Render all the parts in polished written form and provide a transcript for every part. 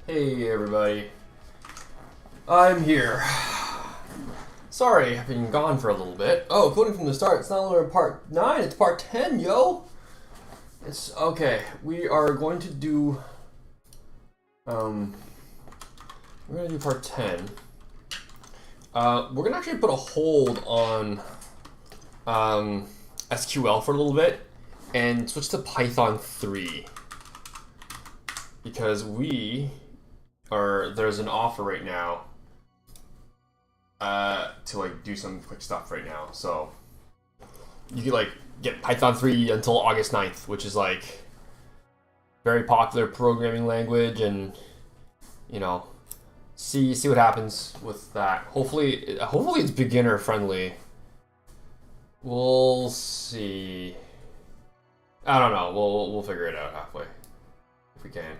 Hey everybody, I'm here. Sorry, I've been gone for a little bit. Oh, coding from the start, it's not only part 9, it's part 10, yo! It's, okay, we are going to do, we're going to do part 10. We're going to actually put a hold on, SQL for a little bit, and switch to Python 3. Because there's an offer right now to like do some quick stuff right now. So you can like get Python 3 until August 9th, which is like very popular programming language, and you know, see what happens with that. Hopefully it's beginner friendly. We'll see. I don't know. We'll figure it out halfway if we can.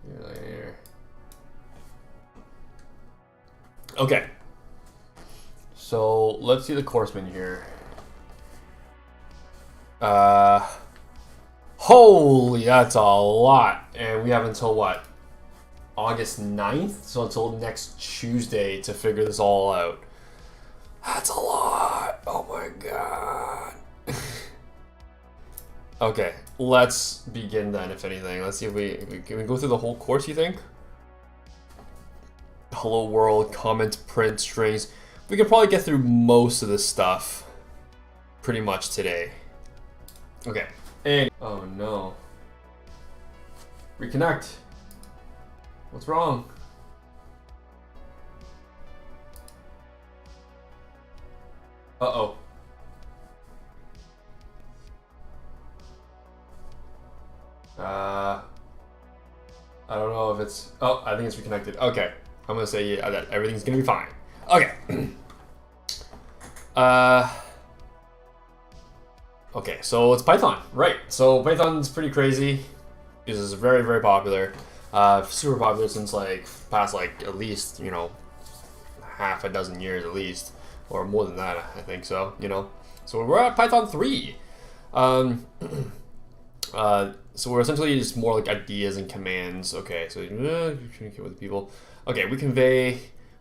Here. Okay. So let's see the course menu here. Holy, that's a lot. And we have until what? August 9th? So until next Tuesday to figure this all out. That's a lot. Oh my god. Okay, let's begin then, if anything. Let's see if can we go through the whole course, you think? Hello world, comment, print, strings. We can probably get through most of this stuff pretty much today. Okay, and oh no. Reconnect. What's wrong? Uh-oh. I don't know if it's... Oh, I think it's reconnected. Okay. I'm gonna say yeah, that everything's gonna be fine. Okay. Okay, so it's Python. Right. So Python's pretty crazy. This is very, very popular. Super popular since like past like at least, you know, half a dozen years at least. Or more than that, I think so, you know. So we're at Python 3. So we're essentially just more like ideas and commands. Okay, so communicate with people. Okay, we convey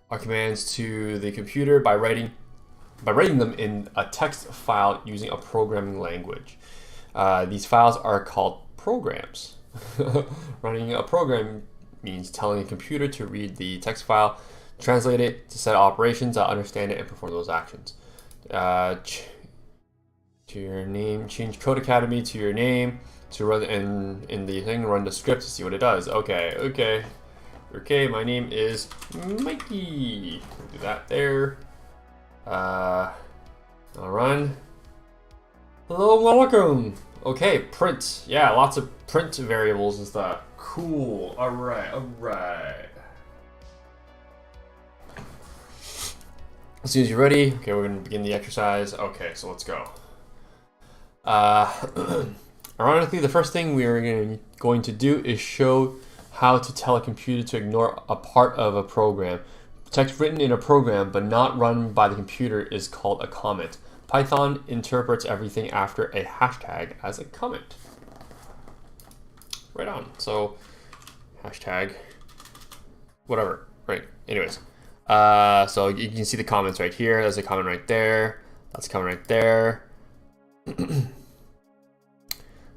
our commands to the computer by writing them in a text file using a programming language. These files are called programs. Running a program means telling a computer to read the text file, translate it to set operations, understand it, and perform those actions. To your name, change Codecademy to your name. To run in the thing, run the script to see what it does. Okay, my name is Mikey. Do that there. I'll run. Hello, welcome. Okay, print. Yeah, lots of print variables and stuff. Cool. Alright. As soon as you're ready, okay, we're gonna begin the exercise. Okay, so let's go. Ironically, the first thing we are going to do is show how to tell a computer to ignore a part of a program. Text written in a program but not run by the computer is called a comment. Python interprets everything after a hashtag as a comment. Right on. So, hashtag, whatever. Right. Anyways. So you can see the comments right here. There's a comment right there. That's a comment right there.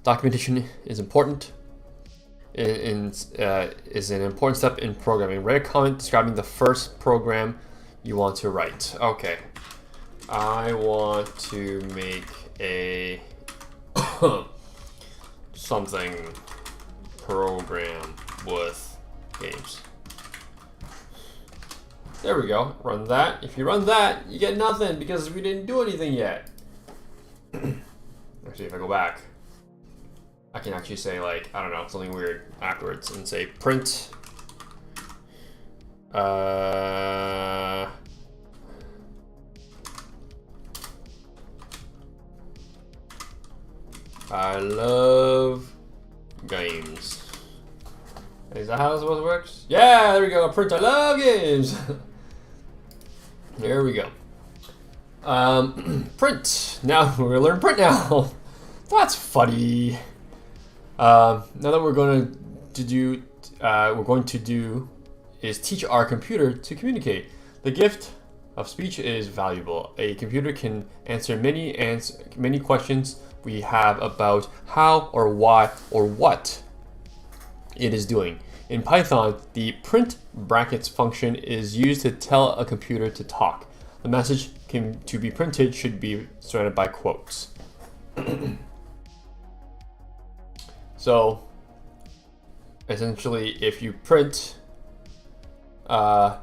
Documentation is important. Is an important step in programming. Write a comment describing the first program you want to write. Okay, I want to make a something program with games. There we go. Run that. If you run that, you get nothing because we didn't do anything yet. Actually, if I go back, I can actually say like, I don't know, something weird afterwards and say print. I love games. Is that how this supposed to work? Yeah, there we go. Print I love games. There we go. Print. Now we're gonna learn print now. That's funny. Now that we're going to do is teach our computer to communicate. The gift of speech is valuable. A computer can answer many questions we have about how or why or what it is doing. In Python, the print brackets function is used to tell a computer to talk. The message to be printed should be surrounded by quotes. So essentially, if you print, if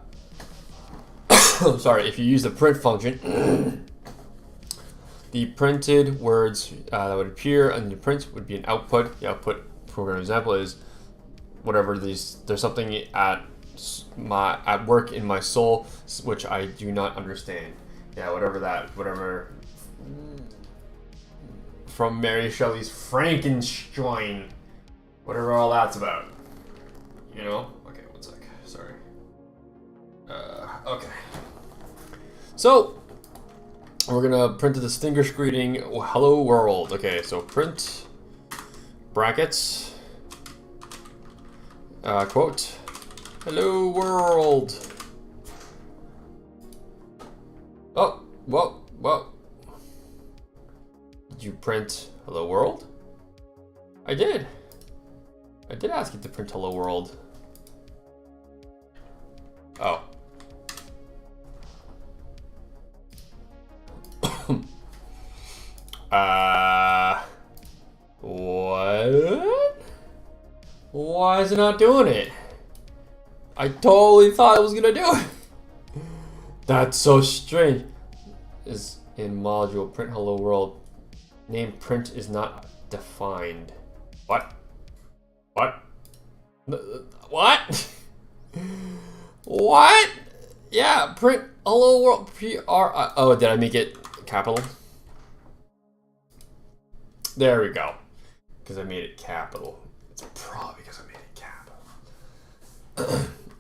you use the print function, the printed words that would appear on the print would be an output. The output program example is whatever there's something at work in my soul which I do not understand. Yeah, whatever from Mary Shelley's Frankenstein, whatever all that's about. You know? Okay, one sec. Sorry. Okay. So we're gonna print a distinguished greeting. Hello world. Okay, so print brackets. Quote. Hello world. Oh, whoa. Did you print hello world? I did ask you to print hello world. Oh. What? Why is it not doing it? I totally thought it was gonna do it. That's so strange. Is in module print hello world. Name print is not defined. What? What? What? What? Yeah, print hello world. PR. Oh, did I make it capital? There we go. Because I made it capital. It's probably because I made it capital.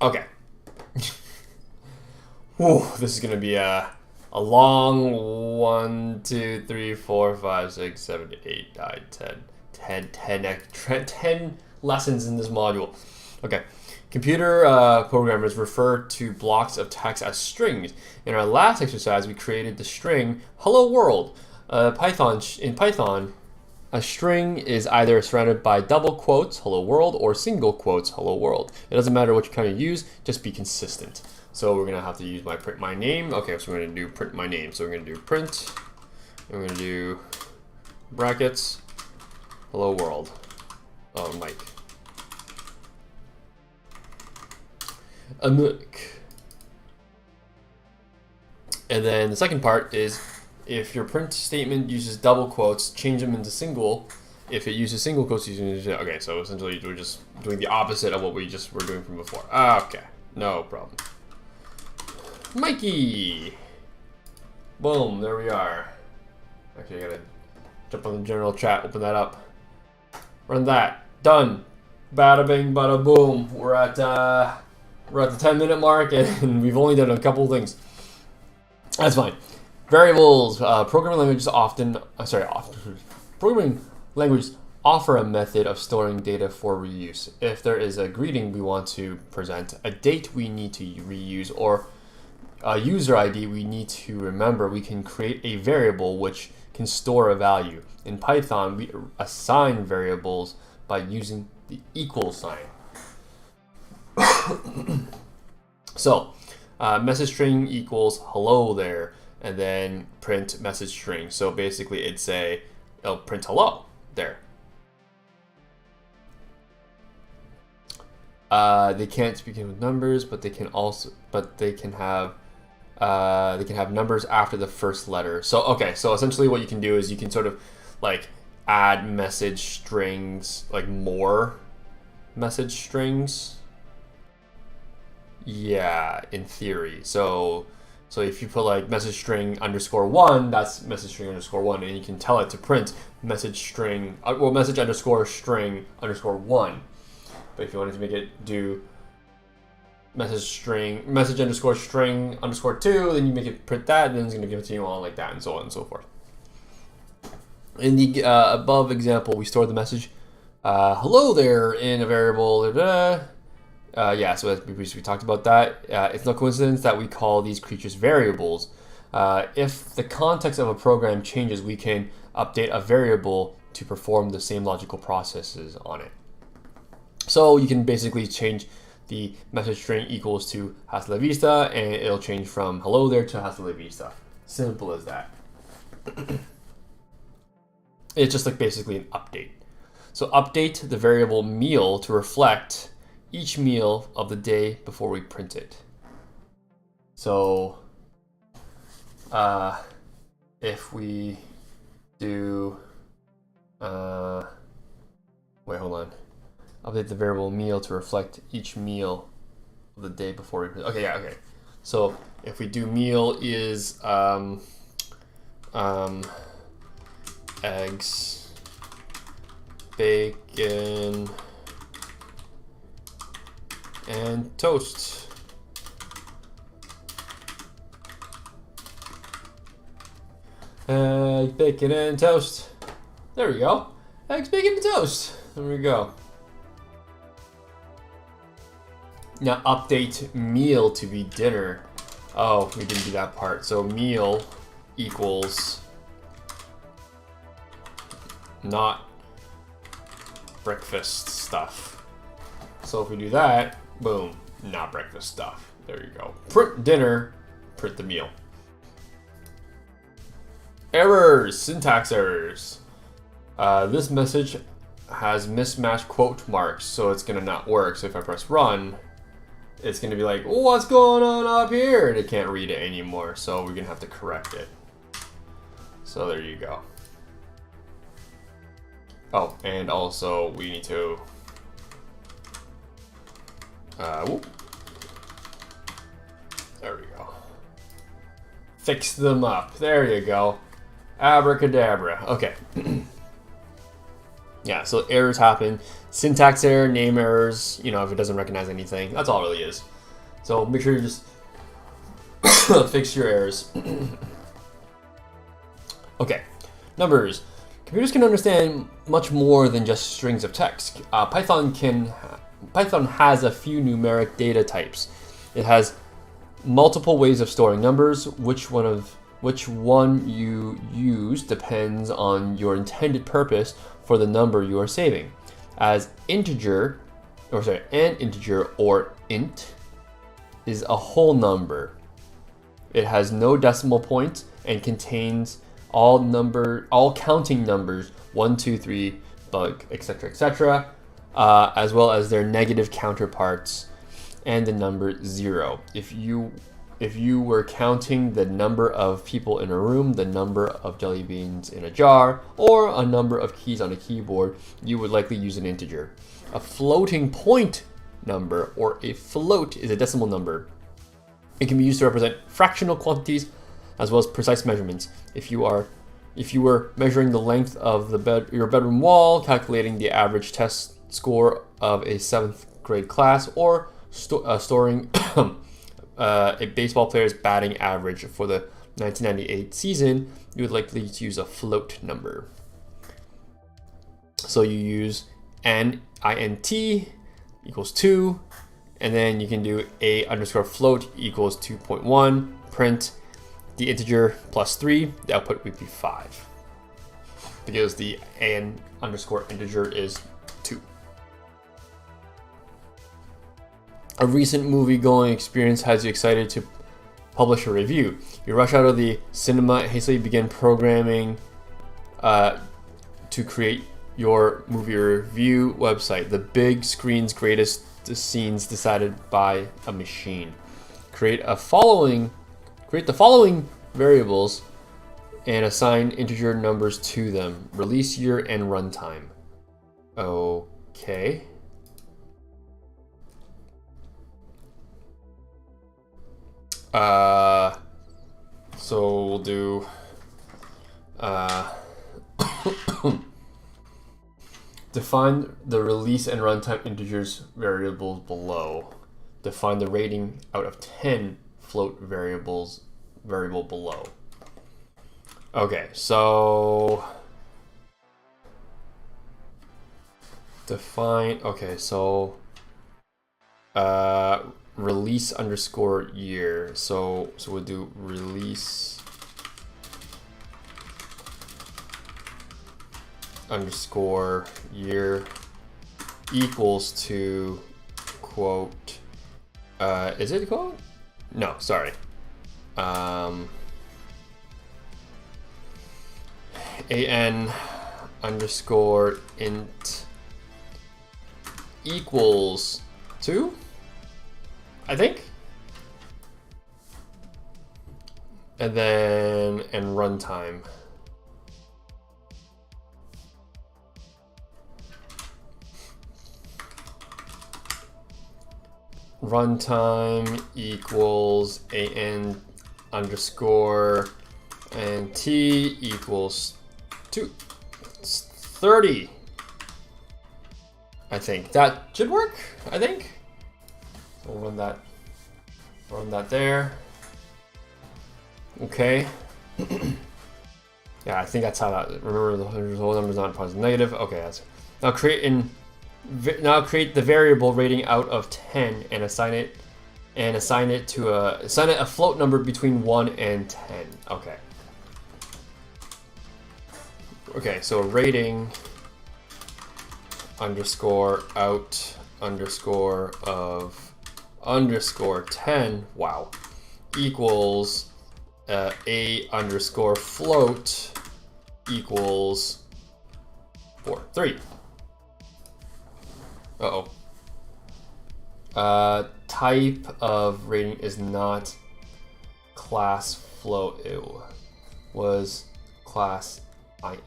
Okay. Whew, this is gonna be a long 1, 2, 3, 4, 5, 6, 7, 8, 9, 10 lessons in this module. Okay. Computer programmers refer to blocks of text as strings. In our last exercise, we created the string "Hello World." In Python, a string is either surrounded by double quotes "Hello World" or single quotes "Hello World." It doesn't matter which kind you use; just be consistent. So we're gonna have to use print my name. Okay, so we're gonna do print my name. So we're gonna do print. And we're gonna do brackets "Hello World." Oh, Mike. And then the second part is if your print statement uses double quotes, change them into single. If it uses single quotes, okay, so essentially we're just doing the opposite of what we just were doing from before. Okay, no problem. Mikey! Boom, there we are. Actually, I gotta jump on the general chat, open that up. Run that. Done. Bada bing, bada boom. We're at the 10-minute mark, and we've only done a couple things. That's fine. Variables. Programming languages programming languages offer a method of storing data for reuse. If there is a greeting we want to present, a date we need to reuse, or a user ID we need to remember, we can create a variable which can store a value. In Python, we assign variables by using the equal sign. So, message string equals hello there, and then print message string. So basically, it'll print hello there. They can't speak in with numbers, but they can have numbers after the first letter. So okay, so essentially what you can do is you can sort of like add message strings, like more message strings. Yeah, in theory. So if you put like message string _1, that's message string _1, and you can tell it to print message string, message underscore string _1. But if you wanted to make it do message underscore string _2, then you make it print that, and then it's going to continue on like that, and so on and so forth. In the above example, we store the message hello there in a variable. Yeah, so as we talked about that, it's no coincidence that we call these creatures variables. If the context of a program changes, we can update a variable to perform the same logical processes on it. So you can basically change the message string equals to hasta la vista, and it'll change from hello there to hasta la vista. Simple as that. It's just like basically an update. So update the variable meal to reflect each meal of the day before we print it. So if we do, wait, hold on. Update the variable meal to reflect each meal of the day before we print. Okay, yeah, okay. So if we do meal is eggs, bacon, and toast. Egg, bacon, and toast. There we go. Eggs, bacon, and toast. There we go. Now update meal to be dinner. Oh, we didn't do that part. So meal equals not breakfast stuff. So if we do that, boom, not breakfast stuff. There you go. Print dinner, print the meal. Errors, syntax errors. This message has mismatched quote marks, so it's gonna not work. So if I press run, it's gonna be like, what's going on up here? And it can't read it anymore, so we're gonna have to correct it. So there you go. Oh, and also we need to whoop. There we go. Fix them up. There you go. Abracadabra. Okay. Yeah, so errors happen. Syntax error, name errors, you know, if it doesn't recognize anything. That's all it really is. So make sure you just fix your errors. Okay. Numbers. Computers can understand much more than just strings of text. Python has a few numeric data types. It has multiple ways of storing numbers. Which one you use depends on your intended purpose for the number you are saving. An integer or int is a whole number. It has no decimal point and contains all counting numbers 1, 2, 3, etc., etc., as well as their negative counterparts and the number 0. If you were counting the number of people in a room, the number of jelly beans in a jar, or a number of keys on a keyboard, you would likely use an integer. A floating point number, or a float, is a decimal number. It can be used to represent fractional quantities as well as precise measurements. If you were measuring the length of your bedroom wall, calculating the average test score of a 7th grade class, or storing a baseball player's batting average for the 1998 season, you would likely use a float number. So you use int equals 2, and then you can do a underscore float equals 2.1, print the integer plus 3, the output would be 5. Because the an underscore integer is 2. A recent movie-going experience has you excited to publish a review. You rush out of the cinema and hastily begin programming to create your movie review website. The big screen's greatest scenes decided by a machine. Create the following variables and assign integer numbers to them. Release year and runtime. Okay. So we'll do define the release and runtime integers variables below. Define the rating out of 10 float variable below. Okay, so define, okay, so release underscore year. So we'll do release underscore year equals to quote, is it quote? No, sorry. AN underscore int equals to, I think. And then, and runtime. Runtime equals AN underscore and T equals 30. I think that should work. I think. So we'll run that there. Okay. Yeah, I think that's how that. Remember, the whole number is not positive, negative. Okay, that's now create the variable rating out of 10 and assign it to a float number between 1 and 10. Okay. Okay, so rating underscore out underscore of underscore 10, wow, equals a underscore float equals 3. Type of rating is not class float. It was class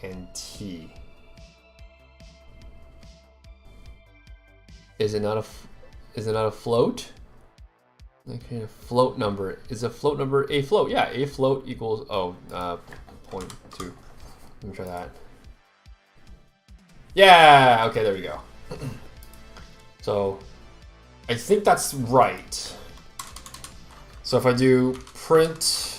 int. Is it not a float? Okay, a float number. Is a float number a float? Yeah, a float equals 0.2. Let me try that. Yeah, okay, there we go. So I think that's right. So if I do print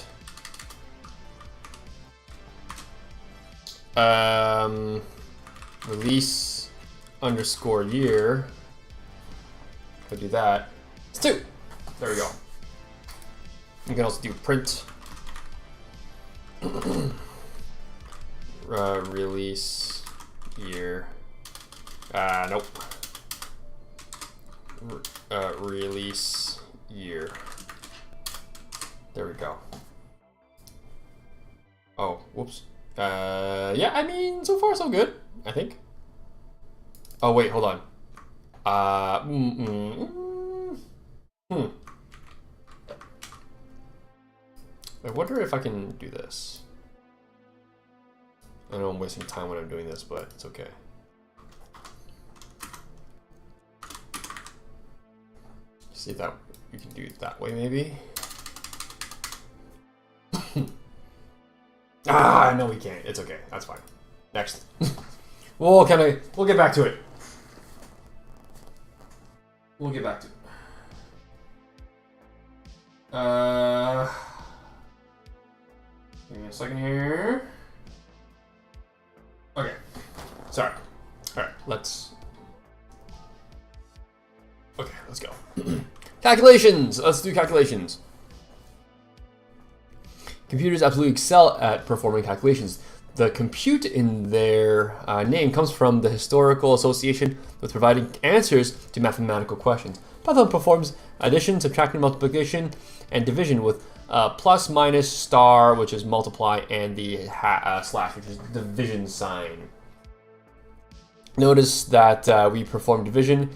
release underscore year, if I do that, it's 2. There we go. You can also do print release year. Nope. Release year. There we go. Oh, whoops. Yeah, I mean, so far so good, I think. Oh, wait, hold on. I wonder if I can do this. I know I'm wasting time when I'm doing this, but it's okay. See if that we can do it that way, maybe. No, we can't. It's okay. That's fine. Next. We'll get back to it. We'll get back to it. Give me a second here. Okay. Sorry. All right. Let's go. Calculations. Let's do calculations. Computers absolutely excel at performing calculations. The compute in their name comes from the historical association with providing answers to mathematical questions. Python performs addition, subtraction, multiplication, and division with plus, minus, star, which is multiply, and the slash, which is division sign. Notice that we perform division.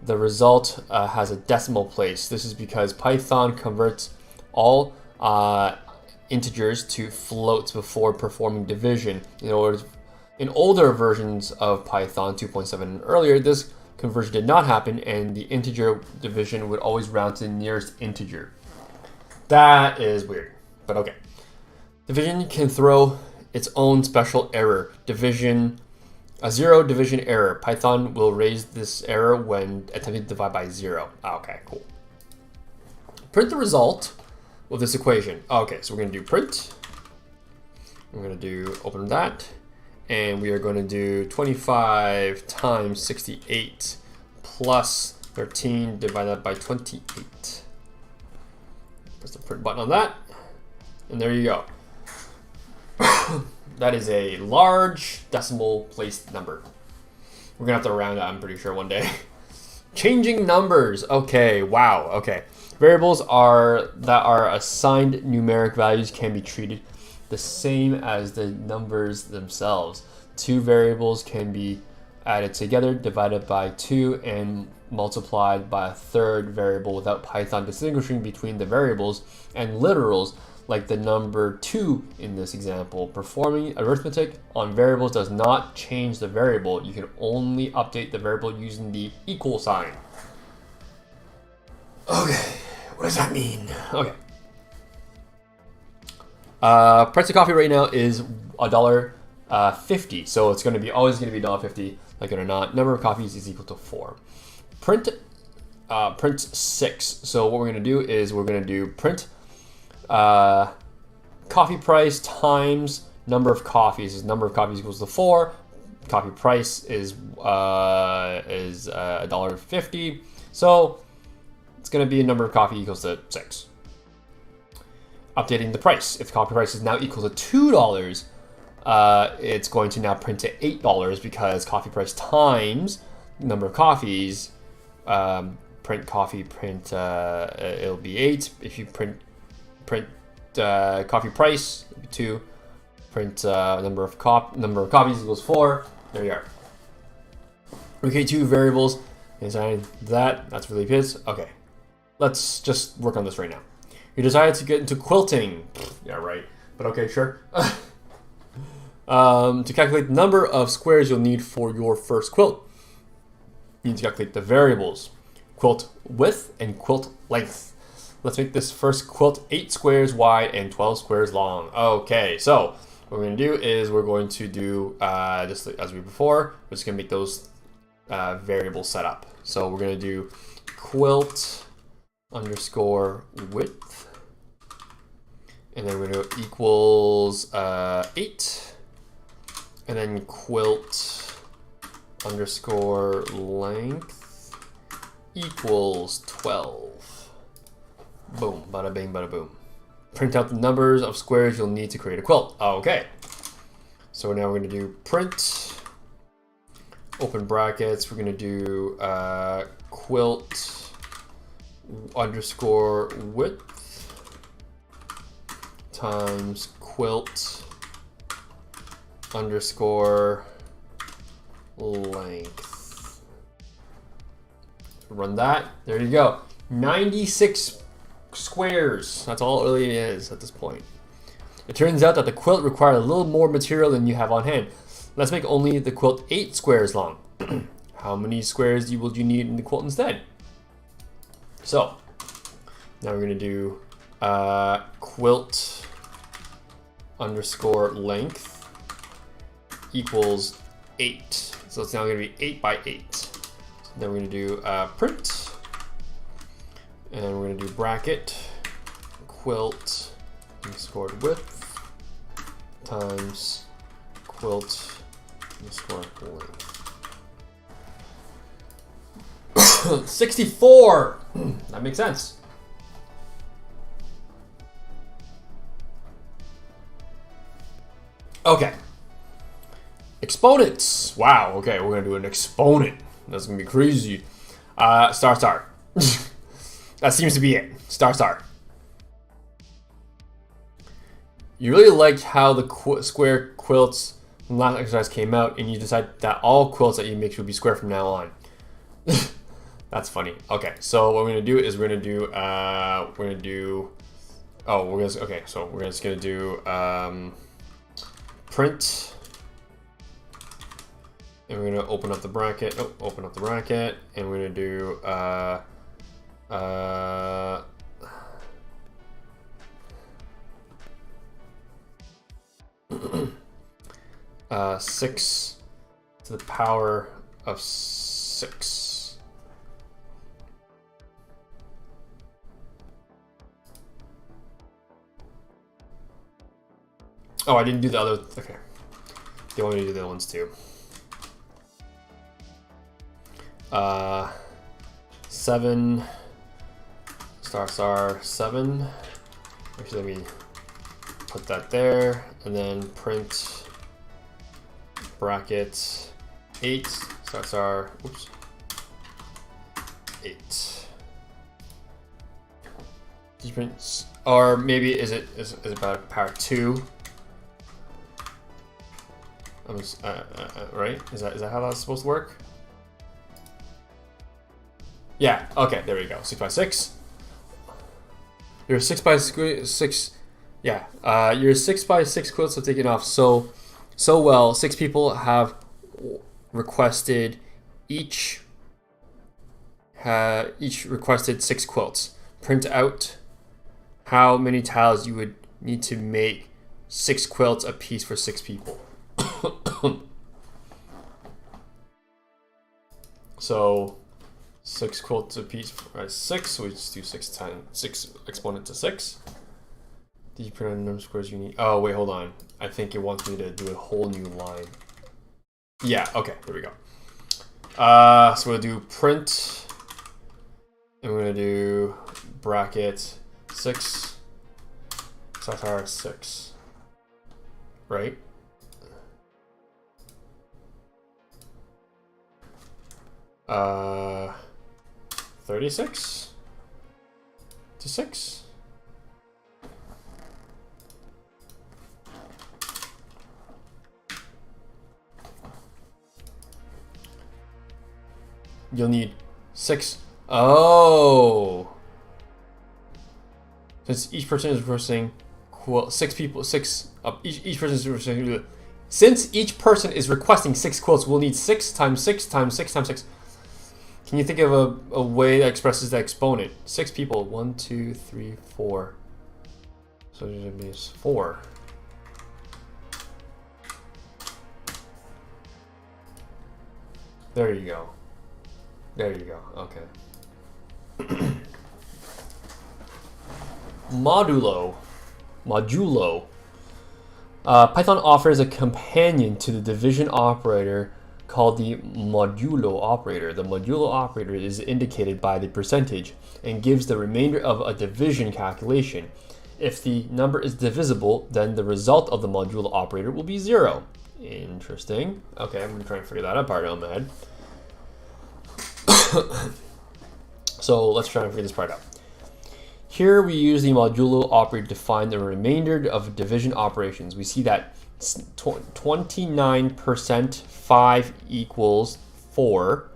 The result has a decimal place. This is because Python converts all integers to floats before performing division. In older versions of Python 2.7 and earlier, this conversion did not happen, and the integer division would always round to the nearest integer. That is weird, but okay. Division can throw its own special error. A zero division error. Python will raise this error when attempting to divide by 0. Okay, cool. Print the result of this equation. Okay, so we're going to do print. We're going to do open that. and we are going to do 25 times 68 plus 13 divided by 28. Press the print button on that, and there you go. That is a large decimal place number. We're gonna have to round it, I'm pretty sure, one day. Changing numbers. Okay, wow, okay. Variables that are assigned numeric values can be treated the same as the numbers themselves. Two variables can be added together, divided by 2, and multiplied by a third variable without Python distinguishing between the variables and literals like the number 2 in this example. Performing arithmetic on variables does not change the variable. You can only update the variable using the equal sign. Okay, what does that mean? Okay. Price of coffee right now is $1.50, so it's going to be always going to be $1.50, like it or not. Number of coffees is equal to 4. Print 6. So what we're going to do is we're going to do print coffee price times number of coffees. Number of coffees equals to 4. Coffee price is $1.50. So it's going to be a number of coffee equals to 6. Updating the price. If the coffee price is now equal to $2, it's going to now print to $8 because coffee price times number of coffees. Print coffee, it'll be 8. If you print coffee price, it'll be 2. Print number of copies equals 4. There you are. Okay, 2 variables inside that. That's really pissed. Okay, let's just work on this right now. You decided to get into quilting. Yeah, right. But okay, sure. To calculate the number of squares you'll need for your first quilt, you need to calculate the variables: quilt width and quilt length. Let's make this first quilt 8 squares wide and 12 squares long. Okay, so what we're going to do is we're going to do just as we before. We're just going to make those variables set up. So we're going to do quilt underscore width, and then we're going to equals 8, and then quilt underscore length equals 12. Boom, bada bing, bada boom. Print out the numbers of squares you'll need to create a quilt. Okay, so now we're going to do print, open brackets, we're going to do quilt underscore width times quilt underscore length. Run that. There you go. 96 squares. That's all it really is at this point. It turns out that the quilt required a little more material than you have on hand. Let's make only the quilt 8 squares long. How many squares will you need in the quilt instead? So now we're going to do quilt underscore length equals 8. So it's now going to be 8 by 8. So then we're going to do print, and we're going to do bracket quilt underscore width times quilt underscore length. 64. That makes sense. Okay. Exponents. Wow. Okay, we're gonna do an exponent. That's gonna be crazy. Star star. That seems to be it. Star star. You really liked how the square quilts from last exercise came out, and you decided that all quilts that you make should be square from now on. That's funny. Okay, so what we're gonna do is we're just gonna do print, and we're gonna open up the bracket. Oh, open up the bracket, and we're gonna do 6 to the power of 6. Oh, I didn't do the other. Okay. They want me to do the other ones too. 7 star 7. Actually, let me put that there, and then print bracket 8 star oops 8. Did you print, or maybe is it about power 2? Right? Is that how that's supposed to work? Yeah. Okay. There we go. 6 by 6. Your 6 by 6. Yeah. Your 6 by 6 quilts have taken off so well. 6 people have requested each requested 6 quilts. Print out how many tiles you would need to make 6 quilts a piece for 6 people. So 6 quilts a piece for 6, so we just do 6 times 6 exponent to 6. Did you print out the number of squares you need? Oh wait, hold on. I think it wants me to do a whole new line. Yeah, okay, there we go. So we'll do print, and we're gonna do bracket 6 star 6, right? Uh, 36 to 6. You'll need 6. Oh, since each person is requesting 6 people, 6 each person is requesting. Since each person is requesting 6 quilts, we'll need 6 times 6 times 6 times 6. Can you think of a way that expresses the exponent? 6 people. 1, 2, 3, 4. So there's gonna be 4. There you go. There you go. Okay. Modulo. Python offers a companion to the division operator called the modulo operator. The modulo operator is indicated by the percentage and gives the remainder of a division calculation. If the number is divisible, then the result of the modulo operator will be 0. Interesting. Okay, I'm going to try and figure that out part out in my head. So let's try and figure this part out. Here we use the modulo operator to find the remainder of division operations. We see that 29% 5 equals 4,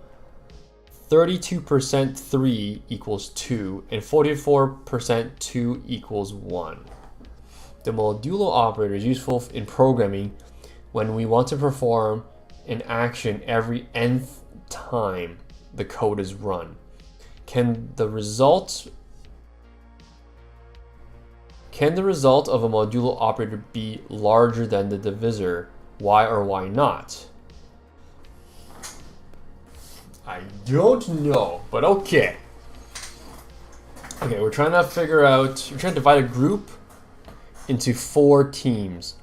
32% 3 equals 2, and 44% 2 equals 1. The modulo operator is useful in programming when we want to perform an action every nth time the code is run. Can the result of a modulo operator be larger than the divisor? Why or why not? I don't know, but okay. Okay, we're trying to divide a group into 4 teams.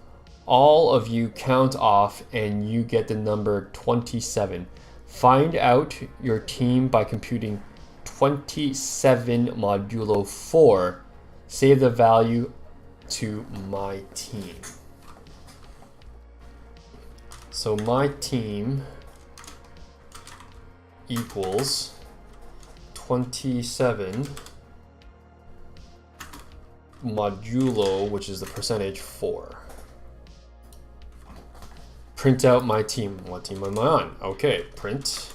All of you count off and you get the number 27. Find out your team by computing 27 modulo 4. Save the value to my team. So my team equals 27 modulo, which is the percentage 4. Print out my team. What team am I on? Okay, print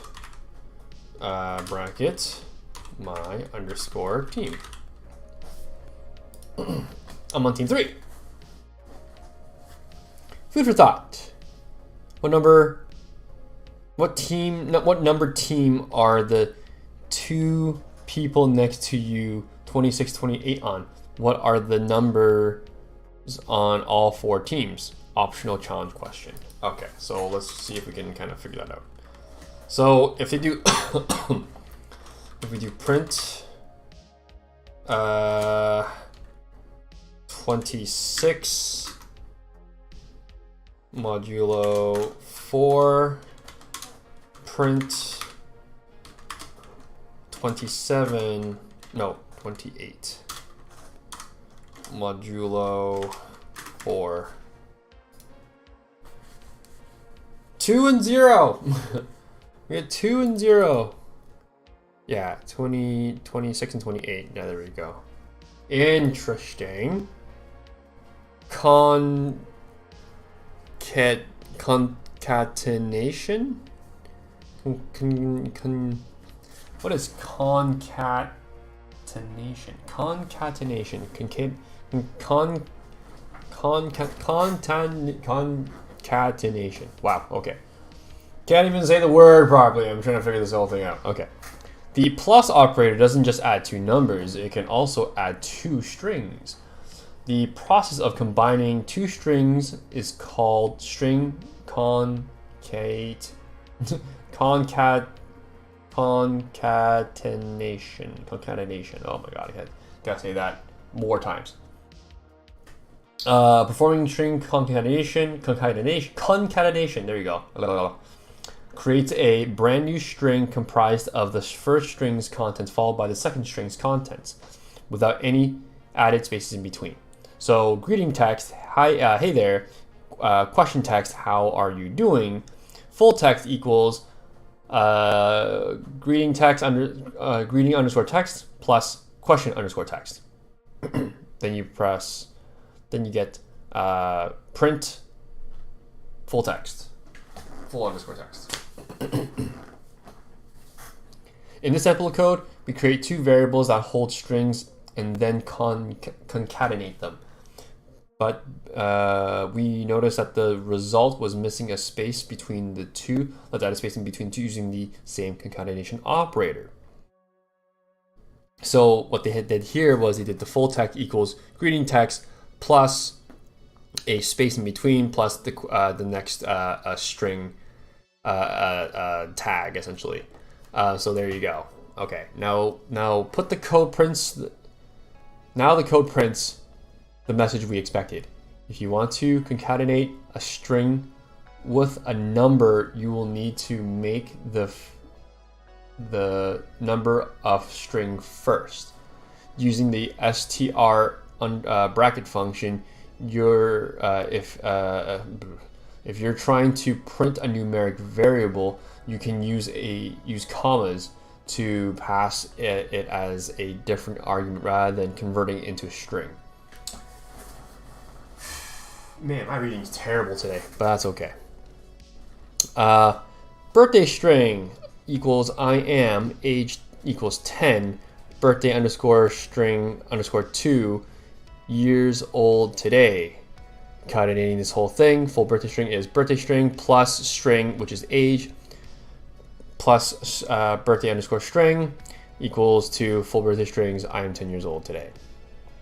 bracket my underscore team. I'm on team 3. Food for thought. What number team are the 2 people next to you 26, 28 on? What are the numbers on all 4 teams? Optional challenge question. Okay, so let's see if we can kind of figure that out. So if they do if we do print 26 modulo 4 print 28 modulo 4 2 and 0. We get 2 and 0. Yeah, 20, 26 and 28. Yeah, there we go. Interesting. Concatenation? What is concatenation? Concatenation. Concatenation. Wow, okay. Can't even say the word properly. I'm trying to figure this whole thing out. Okay. The plus operator doesn't just add two numbers, it can also add two strings. The process of combining two strings is called string concatenation. Concatenation. Oh my god, I gotta say that more times. Performing string concatenation. There you go. Creates a brand new string comprised of the first string's contents followed by the second string's contents, without any added spaces in between. So greeting text, hi, hey there. Question text, how are you doing? Full text equals greeting text greeting underscore text plus question underscore text. Then you get print full text, full underscore text. In this sample code, we create two variables that hold strings and then concatenate them. But we noticed that the result was missing a space between the two, let's add a space in between two using the same concatenation operator. So what they did here was they did the full text equals greeting text plus a space in between plus the next string tag essentially. So there you go. Okay, now put the code prints. Now the code prints the message we expected. If you want to concatenate a string with a number, you will need to make the number of string first. Using the str bracket function, if you're trying to print a numeric variable, you can use commas to pass it as a different argument rather than converting it into a string. Man, my reading is terrible today, but that's okay. Birthday string equals I am, age equals 10, birthday underscore string underscore 2, years old today. Concatenating this whole thing, full birthday string is birthday string plus string, which is age, plus birthday underscore string equals to full birthday strings, I am 10 years old today.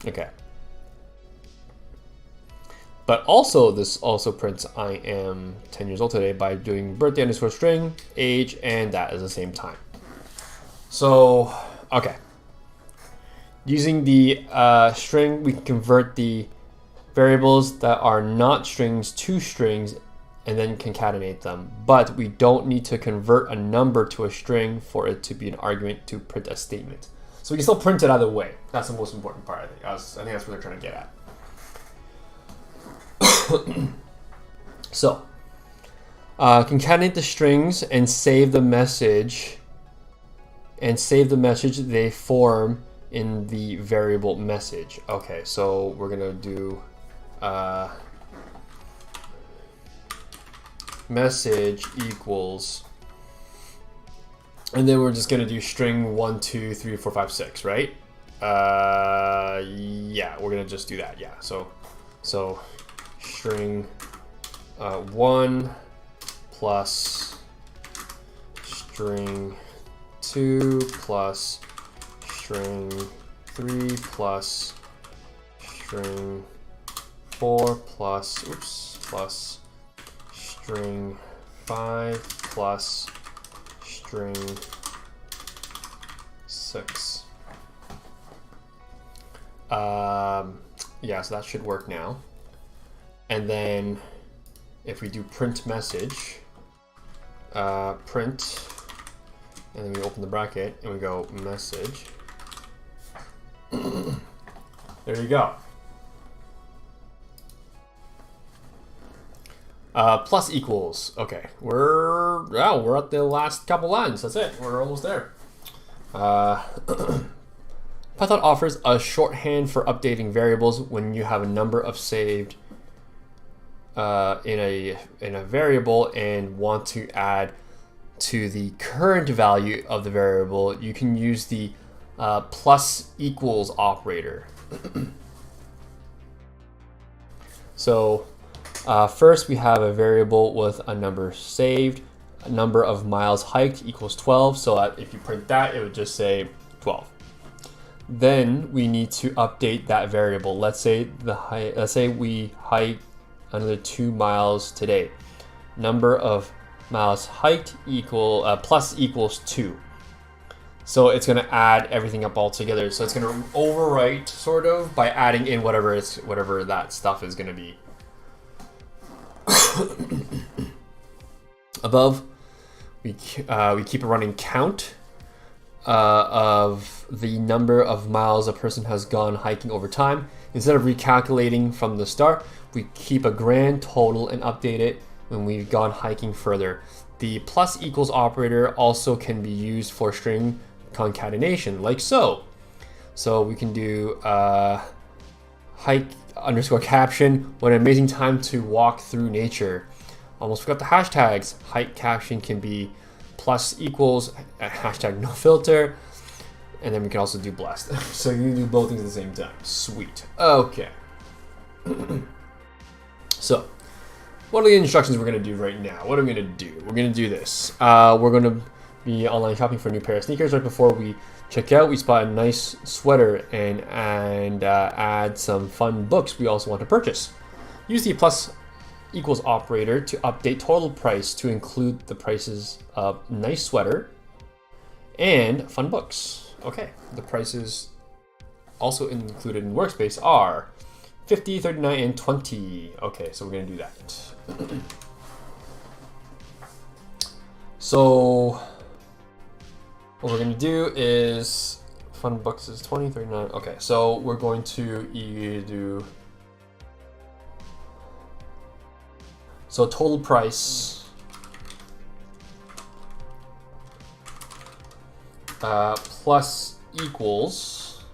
Okay. But also, this also prints I am 10 years old today by doing birthday underscore string, age, and that at the same time. So, okay. Using the string, we can convert the variables that are not strings to strings and then concatenate them. But we don't need to convert a number to a string for it to be an argument to print a statement. So we can still print it either way. That's the most important part, I think. I think that's what they're trying to get at. So, concatenate the strings and save the message. They form in the variable message. Okay, so we're gonna do message equals, and then we're just gonna do string 1, 2, 3, 4, 5, 6, right? Yeah, we're gonna just do that. Yeah, so string 1 plus string 2 plus string 3 plus string 4 plus string 5 plus string 6. Yeah, so that should work now. And then if we do print message, print, and then we open the bracket and we go message. There you go. Plus equals. Okay, we're at the last couple lines. That's it. We're almost there. Python offers a shorthand for updating variables when you have a number of saved in a variable and want to add to the current value of the variable. You can use the plus equals operator. So first we have a variable with a number saved, a number of miles hiked equals 12, so that if you print that, it would just say 12. Then we need to update that variable. Let's say we hike another 2 miles today. Number of miles hiked plus equals 2. So it's going to add everything up all together. So it's going to overwrite sort of by adding in whatever that stuff is going to be. Above, we keep a running count of the number of miles a person has gone hiking over time. Instead of recalculating from the start, we keep a grand total and update it when we've gone hiking further. The plus equals operator also can be used for string concatenation, like so. So we can do hike underscore caption, what an amazing time to walk through nature. Almost forgot the hashtags. Hike caption can be plus equals hashtag no filter, and then we can also do blessed. So you can do both things at the same time. Sweet. Okay. So what are the instructions we're going to do right now? What are we going to do? We're going to do this. We're going to be online shopping for a new pair of sneakers. Right before we check out, we spot a nice sweater and add some fun books we also want to purchase. Use the plus equals operator to update total price to include the prices of nice sweater and fun books. Okay, the prices also included in Workspace are 50, 39, and 20. Okay, so we're going to do that. So what we're going to do is fun books is 20, 39. Okay, so we're going to either do total price plus equals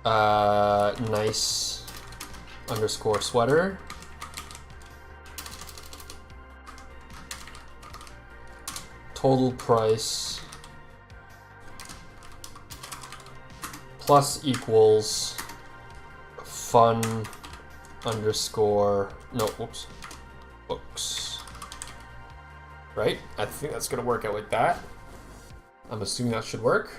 nice underscore sweater total price plus equals fun underscore books. Right? I think that's gonna work out like that. I'm assuming that should work.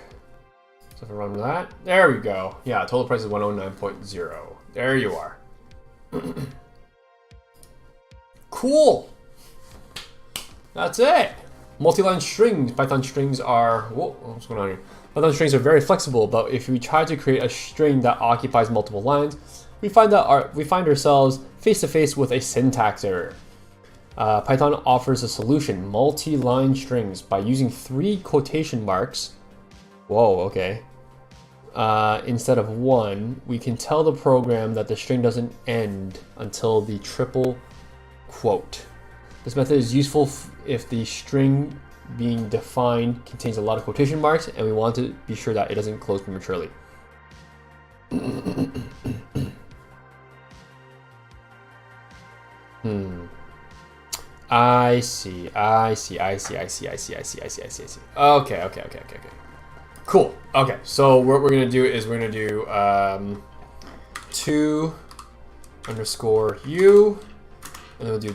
So if I run that, there we go. Yeah, total price is 109.0. There you are. Cool. That's it. Multi-line strings. Python strings are, whoa, what's going on here? Python strings are very flexible, but if we try to create a string that occupies multiple lines, we find ourselves face to face with a syntax error. Python offers a solution: multi-line strings. By using 3 quotation marks, whoa, okay, instead of 1, we can tell the program that the string doesn't end until the triple quote. This method is useful if the string being defined contains a lot of quotation marks and we want to be sure that it doesn't close prematurely. I see. Okay. Cool. Okay, so what we're gonna do is we're gonna do 2 underscore u, and then we'll do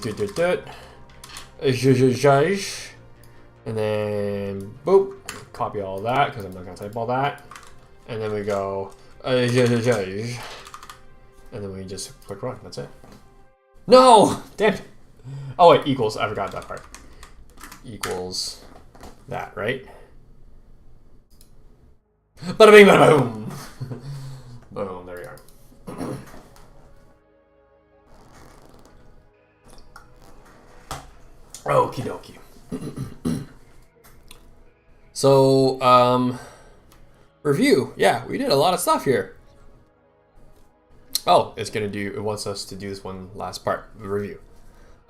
and then boop, copy all that because I'm not gonna type all that, and then we go and then we just click run. That's it. No, damn it. Oh wait, equals. I forgot that part. Equals that, right? Bada bing, bada boom. Boom. There we are. Okie dokie. So, review. Yeah, we did a lot of stuff here. Oh, it wants us to do this one last part, the review.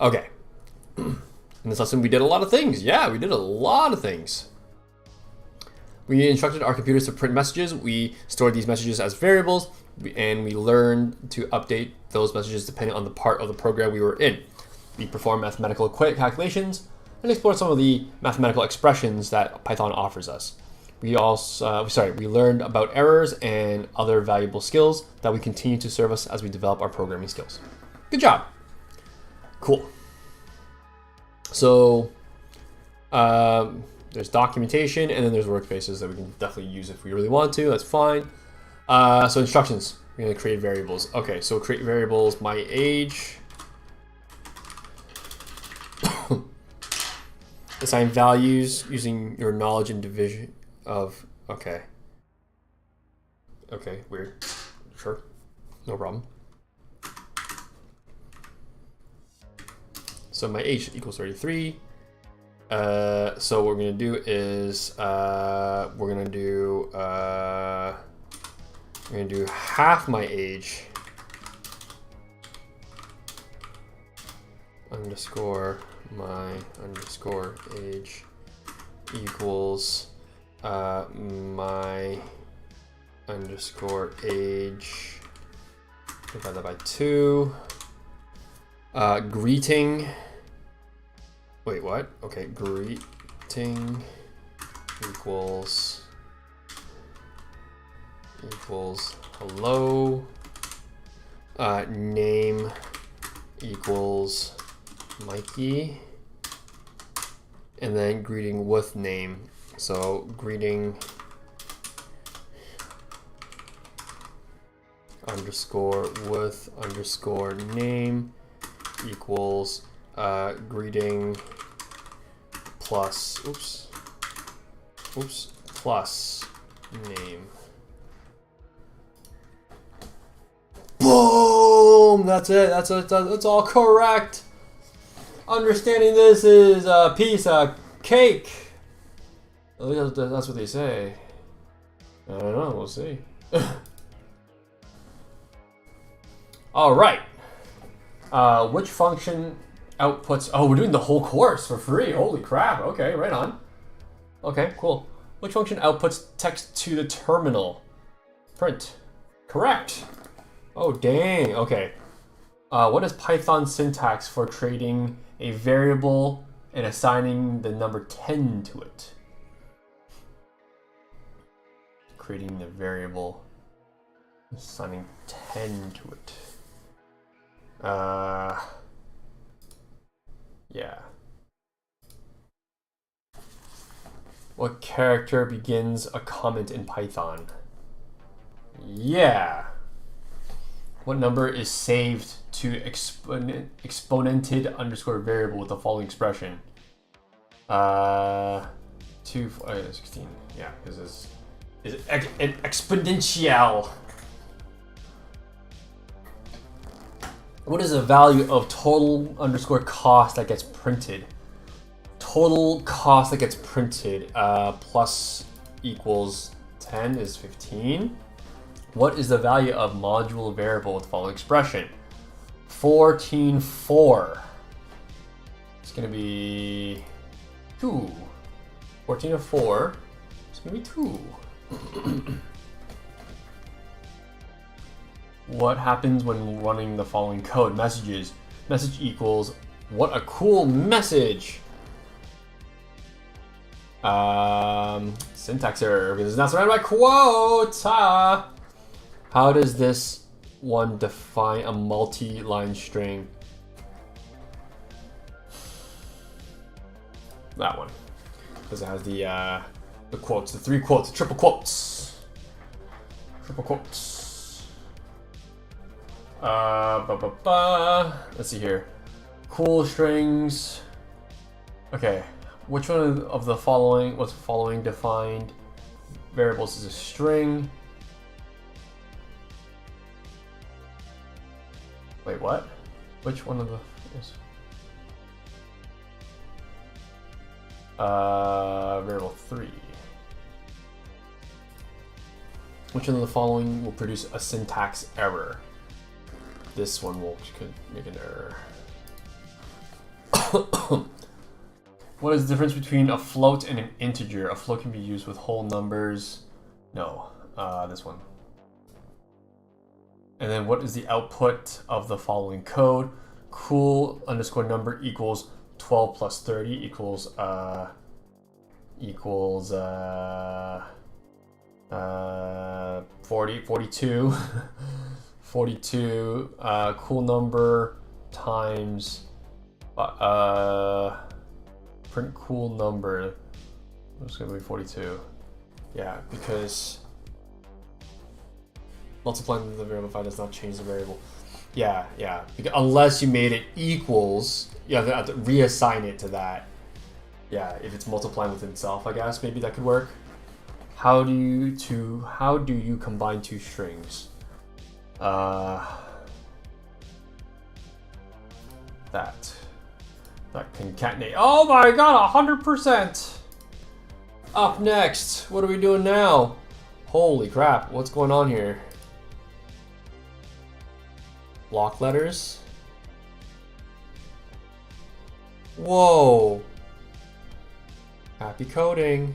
Okay. In this lesson, we did a lot of things. Yeah, we did a lot of things. We instructed our computers to print messages. We stored these messages as variables, and we learned to update those messages depending on the part of the program we were in. We performed mathematical calculations and explored some of the mathematical expressions that Python offers us. We learned about errors and other valuable skills that we continue to serve us as we develop our programming skills. Good job. Cool. So there's documentation, and then there's workspaces that we can definitely use if we really want to. That's fine. So instructions. We're going to create variables. Okay, so create variables, my age. Assign values using your knowledge and division of, okay, weird, sure, no problem. So my age equals 33. So what we're gonna do is we're gonna do half my age underscore my underscore age equals my underscore age divided by 2. Greeting. Wait, what? Okay, greeting equals hello. Name equals Mikey, and then greeting with name. So greeting underscore with underscore name equals greeting plus plus name. Boom! That's it. That's all correct. Understanding this is a piece of cake. At least that's what they say. I don't know. We'll see. All right. Which function outputs? Oh, we're doing the whole course for free. Holy crap. Okay, right on. Okay, cool. Which function outputs text to the terminal? Print. Correct. Oh, dang. Okay. What is Python syntax for creating a variable and assigning the number 10 to it? Creating the variable, assigning 10 to it. Yeah. What character begins a comment in Python? Yeah. What number is saved to exponented underscore variable with the following expression? 16. Yeah, because this is an exponential. What is the value of total underscore cost that gets printed? Total cost that gets printed plus equals 10 is 15. What is the value of module variable with the following expression? 14.4. It's going to be 2. 14 of 4. It's going to be 2. What happens when running the following code? Messages. Message equals what a cool message. Syntax error because it's not surrounded by quotes. How does this one define a multi-line string? That one, because it has the quotes, the 3 quotes, the triple quotes. Let's see here. Cool strings. Okay, which one of the following, what's the following defined variables is a string? Wait, what? Which one of the is? Variable 3. Which one of the following will produce a syntax error? This one could make an error. What is the difference between a float and an integer? A float can be used with whole numbers. No, this one. And then what is the output of the following code? Cool underscore number equals 12 plus 30 equals 42 42 cool number times print cool number. It's gonna be 42. Yeah, because multiplying the variable 5 does not change the variable. Yeah, because unless you made it equals, you have to reassign it to that. Yeah, if it's multiplying with itself, I guess maybe that could work. How do you combine two strings? That concatenate. Oh my god, 100%. Up next, what are we doing now? Holy crap, what's going on here? Block letters? Whoa. Happy coding.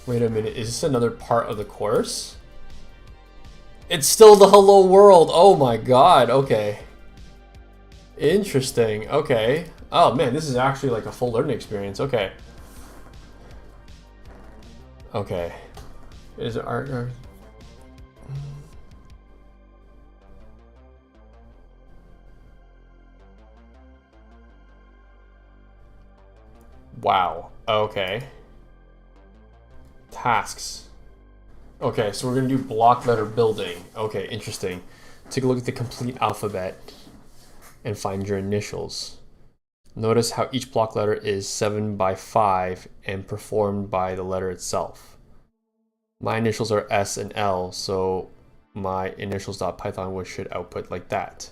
Wait a minute, is this another part of the course? It's still the hello world. Oh my god, okay. Interesting, okay. Oh man, this is actually like a full learning experience, okay. Okay. Is it art? Wow, okay. Tasks. Okay, so we're gonna do block letter building. Okay, interesting. Take a look at the complete alphabet and find your initials. Notice how each block letter is 7 by 5 and performed by the letter itself. My initials are S and L, so my initials.python should output like that.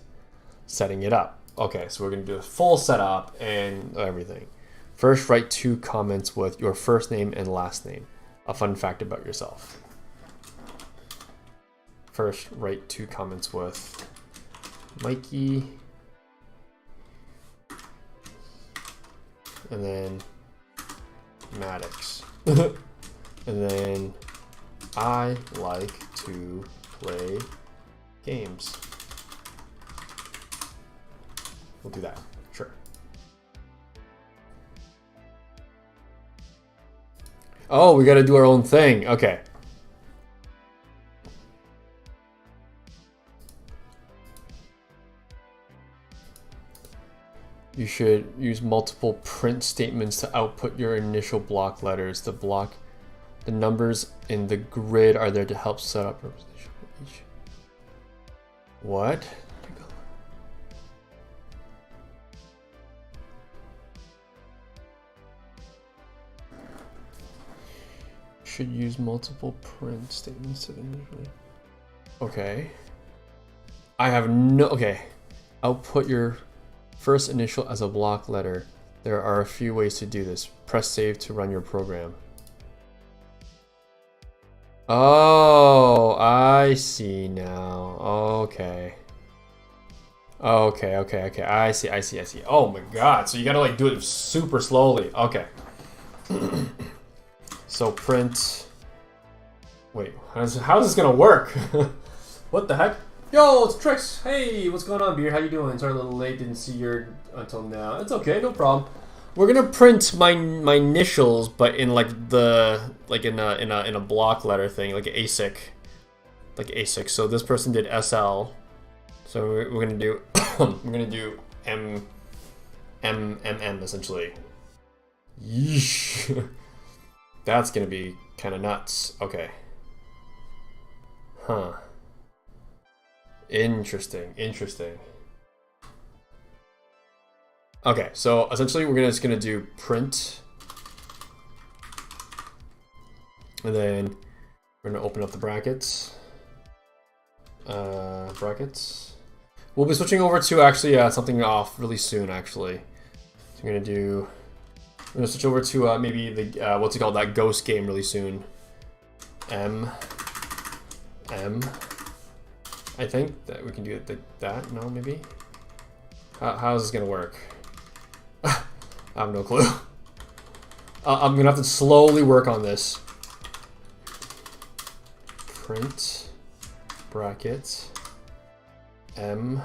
Setting it up. Okay, so we're gonna do a full setup and everything. First, write 2 comments with your first name and last name. A fun fact about yourself. First, write 2 comments with Mikey. And then Maddox. And then I like to play games. We'll do that, sure. Oh, we gotta do our own thing, okay. You should use multiple print statements to output your initial block letters. The numbers in the grid are there to help set up representation of each. What? Should use multiple print statements to initially. Okay. I have no. Okay. Output your first initial as a block letter. There are a few ways to do this. Press save to run your program. Oh, I see now. Okay. Okay. I see. Oh my god. So you gotta like do it super slowly. Okay. So print. Wait, how's this gonna work? What the heck? Yo, it's Trix. Hey, what's going on, Beer? How you doing? Sorry, a little late. Didn't see your until now. It's okay, no problem. We're gonna print my initials, but in like in a block letter thing, like ASIC, So this person did SL. So we're gonna do we're gonna do M essentially. Yeesh. That's gonna be kind of nuts. Okay. Huh. Interesting. Okay, so essentially we're just gonna do print, and then we're gonna open up the brackets. We'll be switching over to actually something off really soon, actually. So we're gonna switch over to maybe the what's it called, that ghost game really soon. M. I think that we can do it like that. No, maybe. How is this gonna work? I have no clue. I'm gonna have to slowly work on this. Print bracket M.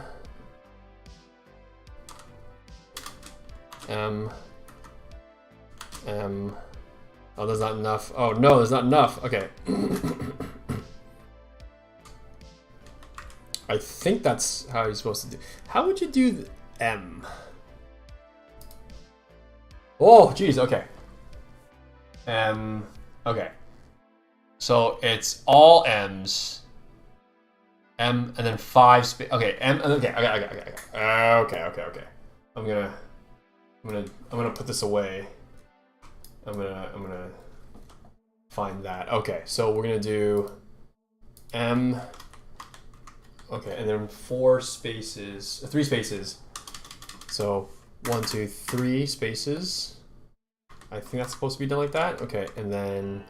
Oh, there's not enough. Oh no, there's not enough. Okay. I think that's how you're supposed to do. How would you do the M? Oh, geez. Okay. Okay. So it's all M's. M and then 5 space. Okay. M. Okay. Okay. I'm gonna put this away. I'm gonna find that. Okay. So we're gonna do M. Okay, and then 3 spaces. So 1, 2, 3 spaces. I think that's supposed to be done like that. Okay, and then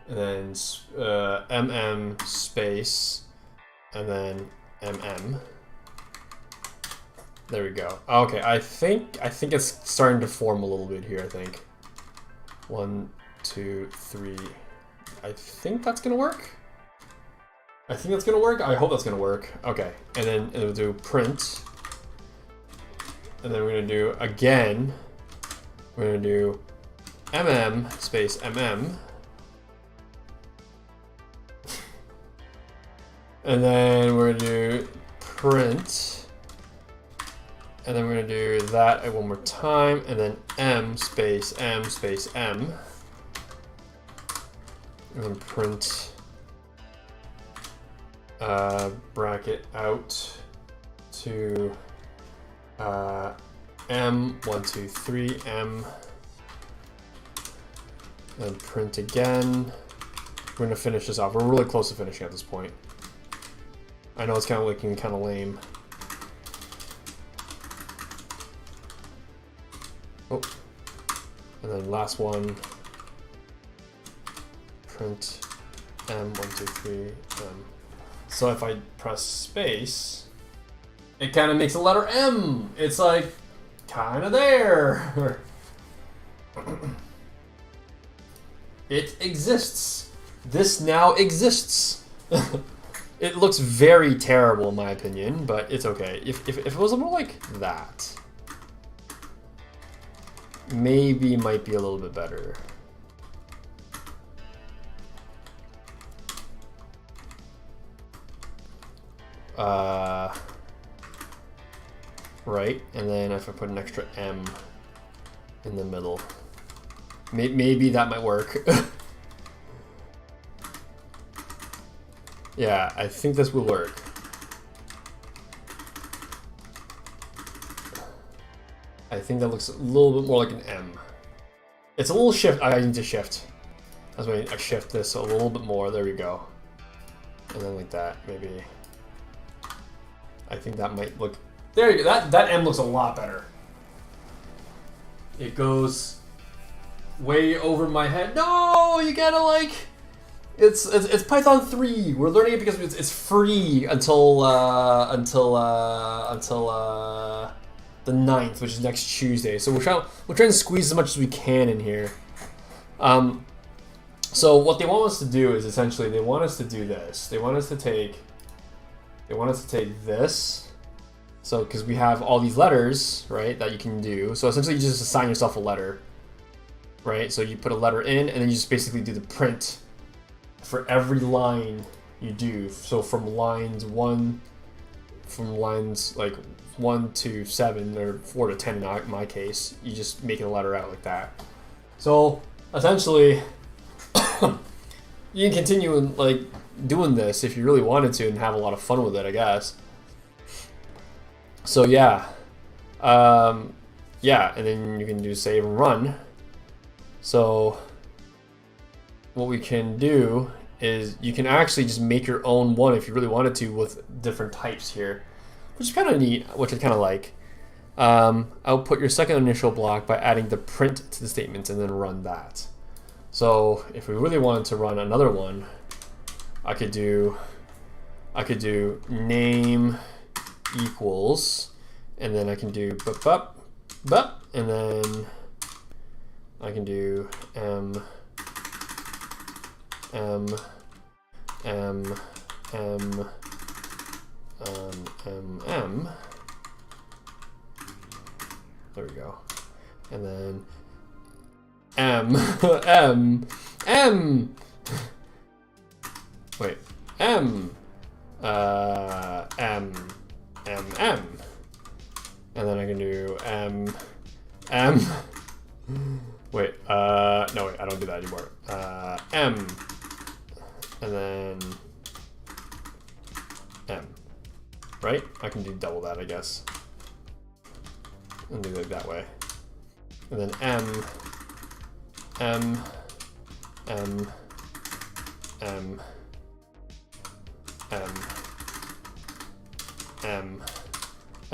MM space, and then MM. There we go. Okay, I think it's starting to form a little bit here. I think 1, 2, 3. I think that's gonna work. I think that's gonna work. I hope that's gonna work. Okay, and then we'll do print, and then we're gonna do again. We're gonna do space mm, and then we're gonna do print, and then we're gonna do that one more time, and then m space m, and then print. Bracket out to M, 1, 2, 3, M, and print again. We're gonna finish this off. We're really close to finishing at this point. I know it's kind of looking kind of lame. Oh, and then last one. Print M, 1, 2, 3, M. So if I press space, it kind of makes a letter M. It's like kind of there. It exists. This now exists. It looks very terrible in my opinion, but it's okay. If it was more like that, maybe might be a little bit better. Right, and then if I put an extra M in the middle, maybe that might work. Yeah, I think this will work. I think that looks a little bit more like an M. It's a little shift. I need to shift. That's why I shift this a little bit more. There we go. And then like that, maybe. I think that might look. There you go. That M looks a lot better. It goes way over my head. No, you gotta like. It's Python 3. We're learning it because it's free until the 9th, which is next Tuesday. So we're trying to squeeze as much as we can in here. So what they want us to do is essentially they want us to do this. They want us to take this. So because we have all these letters, right, that you can do. So essentially you just assign yourself a letter, right? So you put a letter in, and then you just basically do the print for every line you do. So from lines like 1 to 7 or 4 to 10 in my case, you just make a letter out like that. So essentially, you can continue like doing this if you really wanted to and have a lot of fun with it, I guess. So yeah, yeah, and then you can do save and run. So what we can do is you can actually just make your own one if you really wanted to with different types here, which is kind of neat, which I kind of like. output your second initial block by adding the print to the statements and then run that. So if we really wanted to run another one, I could do name equals, and then I can do bup, and then I can do m, there we go, and then wait, and then I can do wait, no wait, I don't do that anymore. M, and then M, right? I can do double that, I guess, and do it that way. And then M, and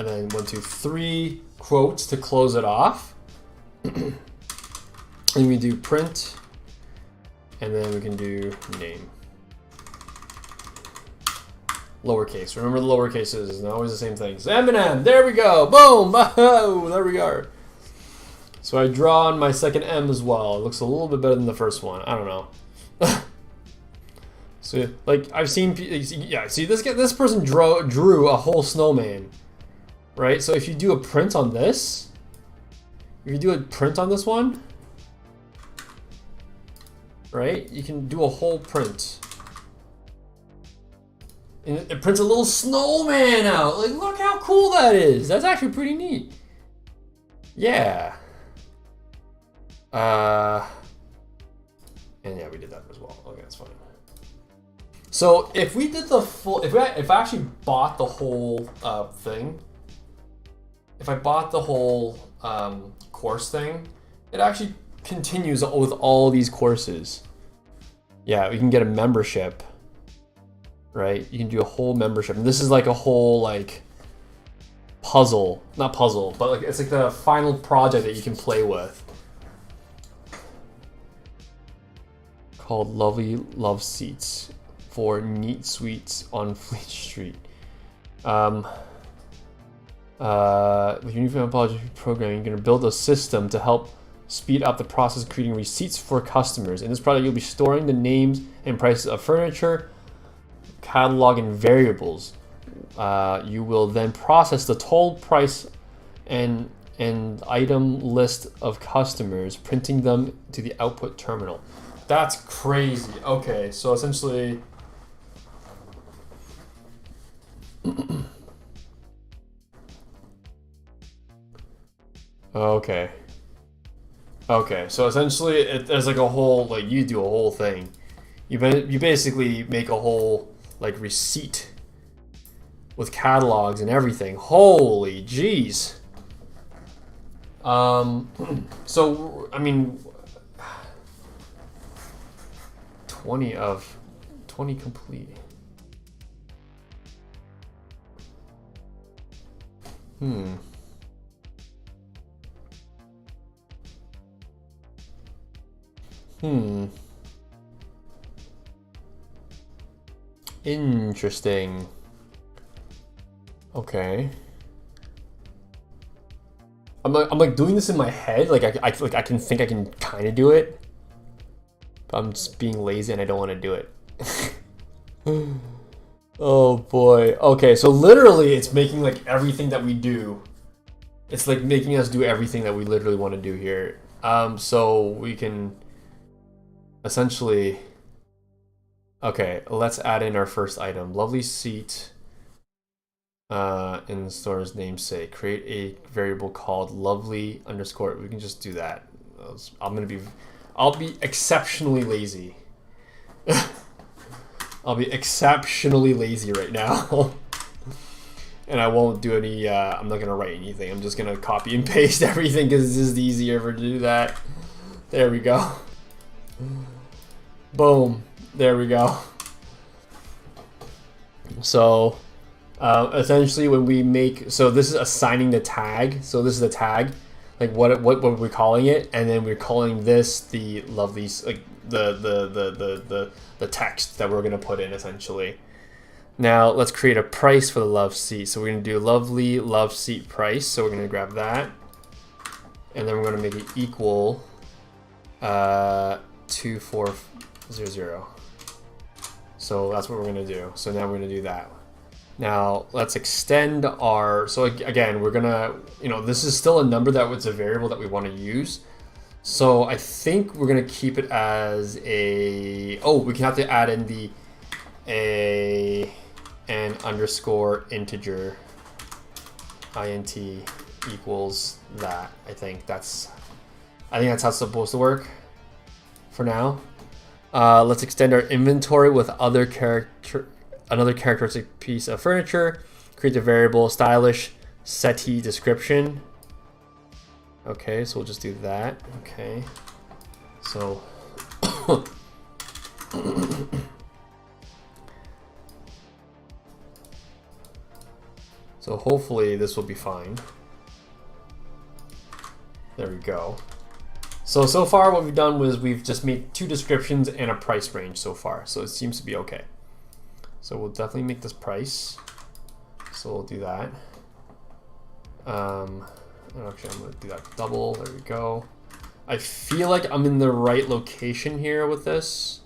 then 1, 2, 3 quotes to close it off. And we do print, and then we can do name. Lowercase. Remember the lowercases is not always the same things. M&M. There we go. Boom. Oh, there we are. So I draw on my second M as well. It looks a little bit better than the first one. I don't know. So like I've seen, yeah. See this person drew a whole snowman, right? So if you do a print on this, one, right? You can do a whole print. And it prints a little snowman out. Like, look how cool that is. That's actually pretty neat. Yeah. And yeah, we did that as well. Okay, that's fine. So if we did the full, if I actually bought the whole thing, if I bought the whole course thing, it actually continues with all these courses. Yeah, we can get a membership, right? You can do a whole membership, and this is like a whole like puzzle, not puzzle, but like it's like the final project that you can play with, called Lovely Love Seats for Neat Suites on Fleet Street. With Uniform Apology Programming, you're going to build a system to help speed up the process of creating receipts for customers. In this product, you'll be storing the names and prices of furniture, catalog, and variables. You will then process the total price and item list of customers, printing them to the output terminal. That's crazy. Okay, so essentially, okay, so essentially there's like a whole, like you do a whole thing. You basically make a whole like receipt with catalogs and everything. Holy jeez. So I mean, 20 complete. Interesting. Okay. I'm like doing this in my head. Like I can think I can kind of do it, but I'm just being lazy and I don't want to do it. Oh boy. Okay, so literally it's making like everything that we do. It's like making us do everything that we literally want to do here. So we can essentially, okay, let's add in our first item. Lovely seat in the store's namesake. Create a variable called lovely underscore. We can just do that. I'll be exceptionally lazy. I'll be exceptionally lazy right now. And I won't do any, I'm not gonna write anything. I'm just gonna copy and paste everything because it's just easier to do that. There we go. Boom. There we go. So Essentially, when we make, so this is assigning the tag. So this is the tag, like what we're calling it, and then we're calling this the lovely, like the text that we're gonna put in essentially. Now let's create a price for the love seat. So we're gonna do lovely love seat price. So we're gonna grab that, and then we're gonna make it equal 2400. So that's what we're gonna do. So now we're gonna do that. Now let's extend our, so again, we're gonna, this is still a number that was a variable that we want to use. So I think we're gonna keep it as we can have to add in an underscore integer, int equals that. I think that's how it's supposed to work for now. Let's extend our inventory with another characteristic piece of furniture. Create the variable stylish settee description. Okay, so we'll just do that. Okay, so so hopefully this will be fine. There we go. So far what we've done was we've just made 2 descriptions and a price range so far. So it seems to be okay. So we'll definitely make this price. So we'll do that. Actually, I'm gonna do that double. There we go. I feel like I'm in the right location here with this.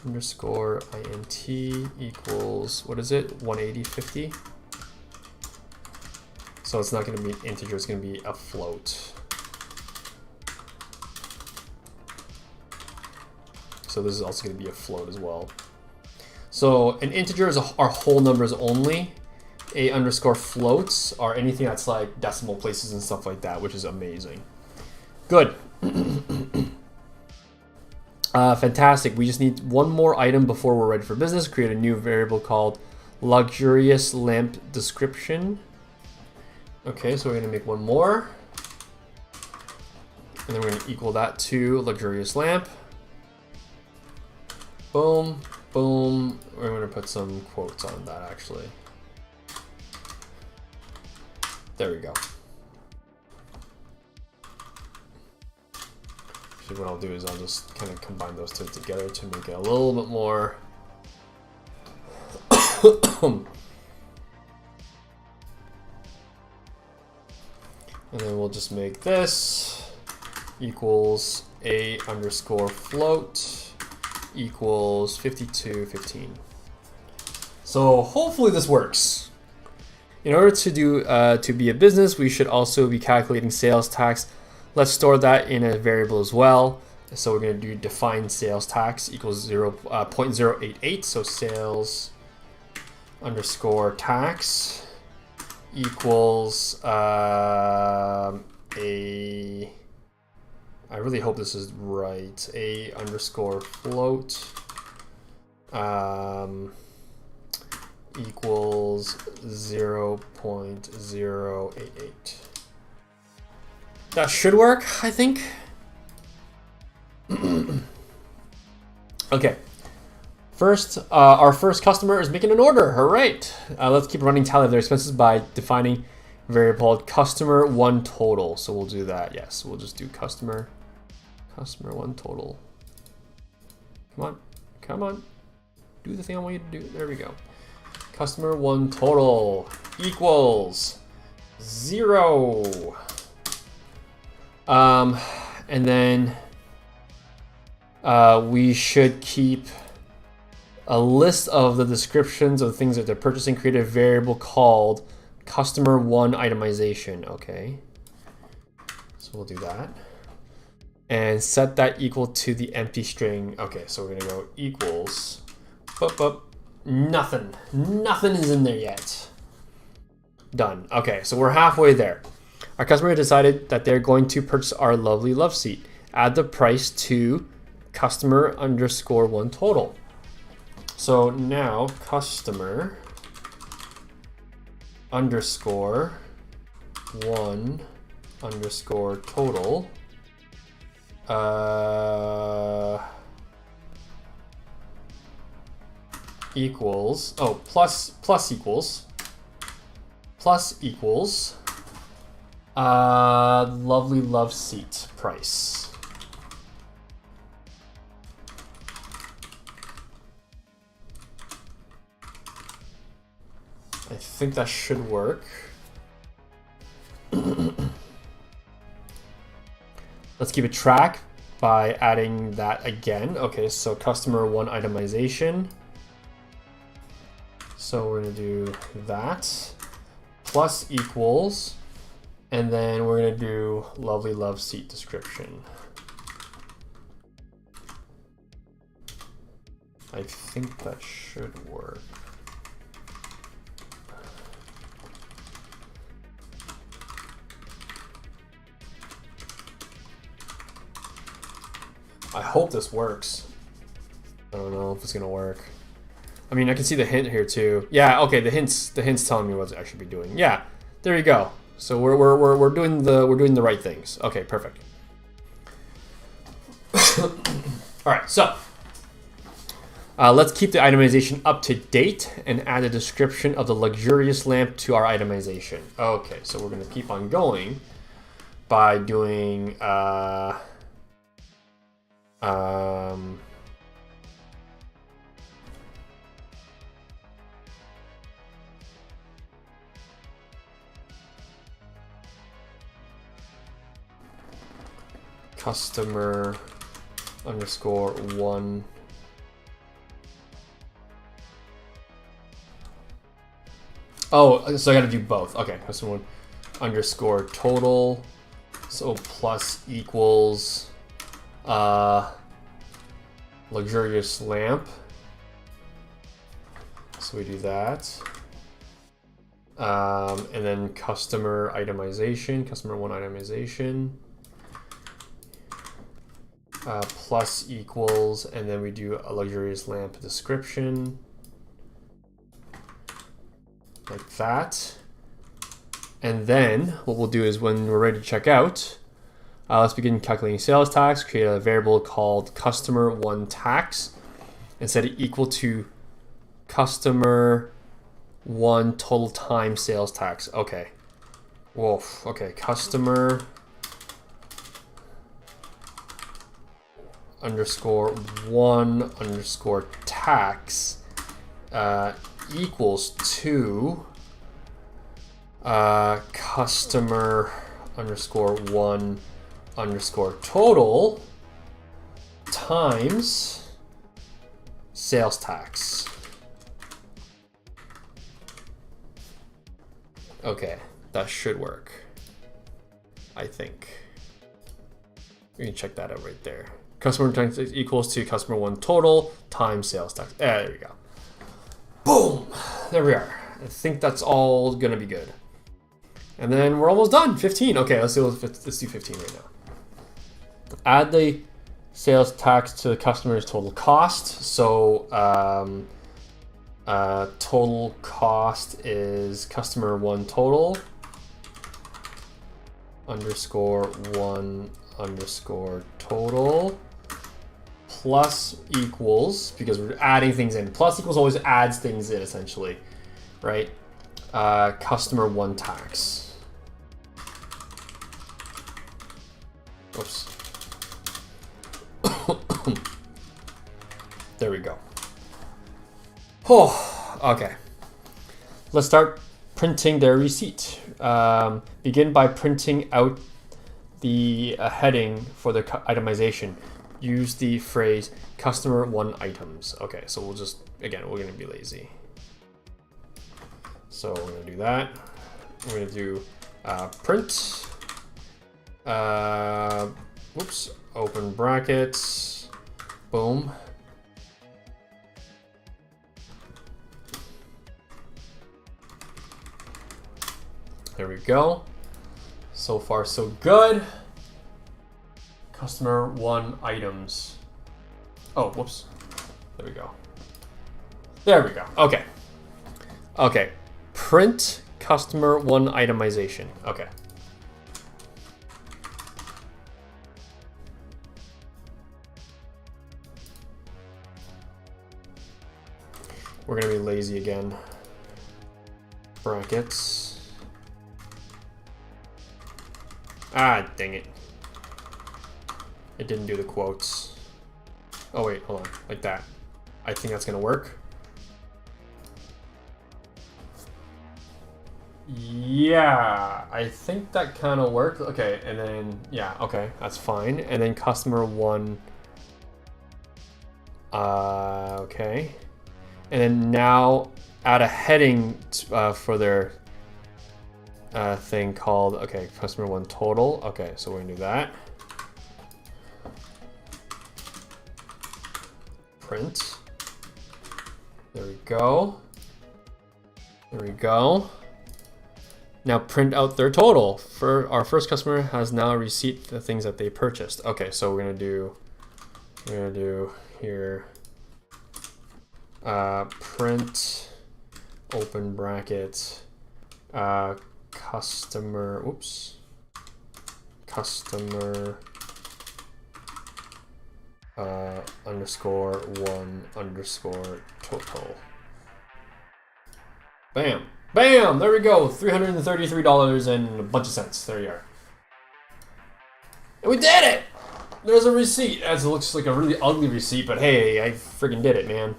Underscore int equals, what is it? 180.50. So it's not gonna be an integer, it's gonna be a float. So this is also going to be a float as well. So an integer are whole numbers only. A underscore floats are anything that's like decimal places and stuff like that, which is amazing. Good. Fantastic. We just need one more item before we're ready for business. Create a new variable called luxurious lamp description. Okay, so we're going to make one more. And then we're going to equal that to luxurious lamp. Boom, boom. We're going to put some quotes on that actually. There we go. Actually, what I'll do is I'll just kind of combine those two together to make it a little bit more. And then we'll just make this equals a underscore float equals 5215. So hopefully this works. In order to do to be a business, we should also be calculating sales tax. Let's store that in a variable as well. So we're going to do define sales tax equals 0.088. So sales underscore tax equals I really hope this is right. A underscore float equals 0.088. That should work, I think. Okay. First, our first customer is making an order. All right. Let's keep running tally of their expenses by defining a variable called customer one total. So we'll do that. Yes, we'll just do customer one total. Come on. Do the thing I want you to do. There we go. Customer one total equals 0. And then we should keep a list of the descriptions of the things that they're purchasing. Create a variable called customer one itemization. Okay. So we'll do that. And set that equal to the empty string. Okay, so we're gonna go equals. Nothing is in there yet. Done. Okay, so we're halfway there. Our customer decided that they're going to purchase our lovely love seat. Add the price to customer underscore one total. So now customer underscore one underscore total equals plus equals plus equals lovely love seat price. I think that should work. Let's keep a track by adding that again. Okay, so customer one itemization. So we're gonna do that plus equals, and then we're gonna do lovely love seat description. I think that should work. I hope this works. I don't know if it's gonna work. I mean, I can see the hint here too. Yeah, okay. The hint's telling me what I should be doing. Yeah, there you go. So we're doing the right things. Okay, perfect. All right, so let's keep the itemization up to date and add a description of the luxurious lamp to our itemization. Okay, so we're gonna keep on going by doing customer underscore one oh, so I gotta do both. Okay, customer one underscore total, so plus equals luxurious lamp. So we do that. And then customer itemization, customer one itemization. Plus equals, and then we do a luxurious lamp description. Like that. And then what we'll do is when we're ready to check out, let's begin calculating sales tax. Create a variable called customer one tax and set it equal to customer one total time sales tax. Okay. Woof. Okay. Customer underscore one underscore tax equals to customer underscore one underscore total times sales tax. Okay, that should work, I think. We can check that out right there. Customer tax equals to customer one total times sales tax. There we go. Boom! There we are. I think that's all gonna be good. And then we're almost done. 15. Okay, let's do 15 right now. Add the sales tax to the customer's total cost. So total cost is customer one total underscore one underscore total plus equals, because we're adding things in. Plus equals always adds things in essentially, right? Customer one tax. Oops. There we go. Oh, okay. Let's start printing their receipt. Begin by printing out the heading for the itemization. Use the phrase customer one items. Okay, so we'll just, again, we're gonna be lazy. So we're gonna do that. We're gonna do print. Whoops, open brackets. Boom. There we go. So far, so good. Customer one items. Oh, whoops. There we go. There we go. Okay. Okay. Print customer one itemization. Okay. We're gonna be lazy again. Brackets. Ah, dang it. It didn't do the quotes. Oh wait, hold on, like that. I think that's gonna work. Yeah, I think that kind of worked. Okay, and then, yeah, okay, that's fine. And then customer one, okay. And then now add a heading for their thing called, okay, customer one total. Okay, so we're gonna do that. Print. There we go. There we go. Now print out their total. For our first customer has now received the things that they purchased. Okay, so we're gonna do here print open bracket customer underscore one underscore total. Bam. Bam! There we go. $333 and a bunch of cents. There you are. And we did it! There's a receipt. As it looks like a really ugly receipt, but hey, I freaking did it, man.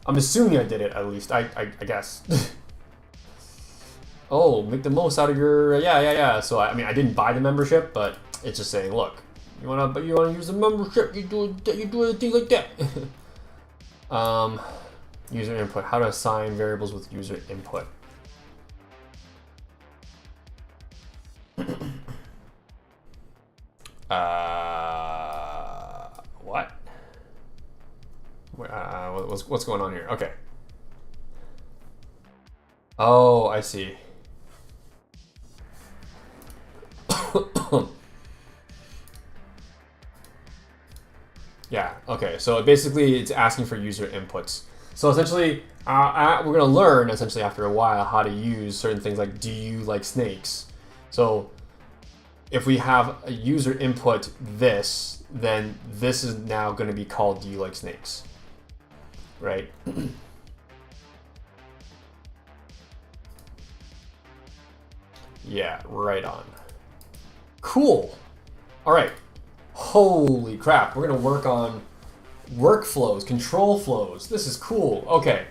I'm assuming I did it, at least. I guess. Oh, make the most out of your... Yeah. So, I mean, I didn't buy the membership, but it's just saying, look, you wanna use the membership, you do a thing like that. User input. How to assign variables with user input. What? What's going on here? Okay. Oh, I see. Yeah, okay, so basically it's asking for user inputs. So essentially, we're gonna learn, essentially after a while, how to use certain things like, do you like snakes? So if we have a user input this, then this is now gonna be called, do you like snakes? Right? Yeah, right on. Cool. All right. Holy crap, we're gonna work on workflows, control flows. This is cool. Okay.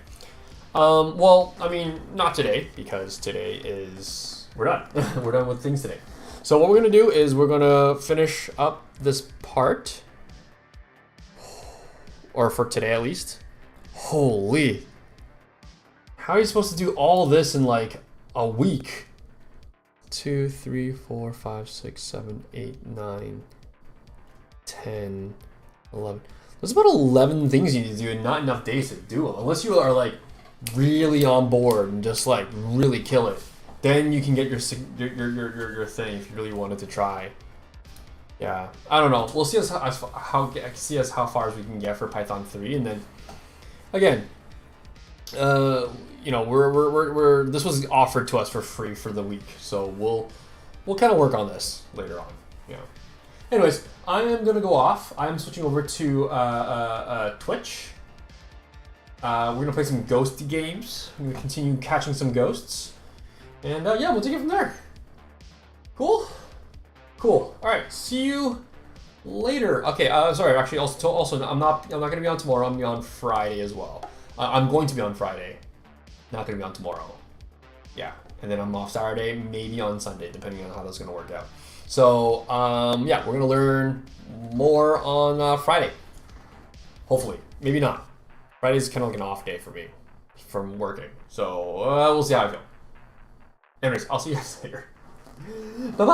Well, I mean, not today, because today is, we're done. We're done with things today. So what we're gonna do is we're gonna finish up this part, or for today at least. Holy. How are you supposed to do all this in like a week? 2, 3, 4, 5, 6, 7, 8, 9, 10, 11. There's about 11 things you need to do and not enough days to do them. Unless you are like really on board and just like really kill it. Then you can get your thing if you really wanted to try. Yeah, I don't know. We'll see how far as we can get for Python 3, and then again, you know, we're this was offered to us for free for the week, so we'll kind of work on this later on. Yeah. Anyways, I am gonna go off. I'm switching over to Twitch. We're gonna play some ghosty games. I'm gonna continue catching some ghosts, and yeah, we'll take it from there. Cool. Cool. All right. See you later. Okay. Sorry. Actually, also, I'm not gonna be on tomorrow. I'm gonna be on Friday as well. I'm going to be on Friday. Not gonna be on tomorrow. Yeah. And then I'm off Saturday, maybe on Sunday, depending on how that's gonna work out. So yeah, we're gonna learn more on Friday. Hopefully. Maybe not. Friday's kind of like an off day for me from working. So we'll see how I feel. Anyways, I'll see you guys later. Bye-bye.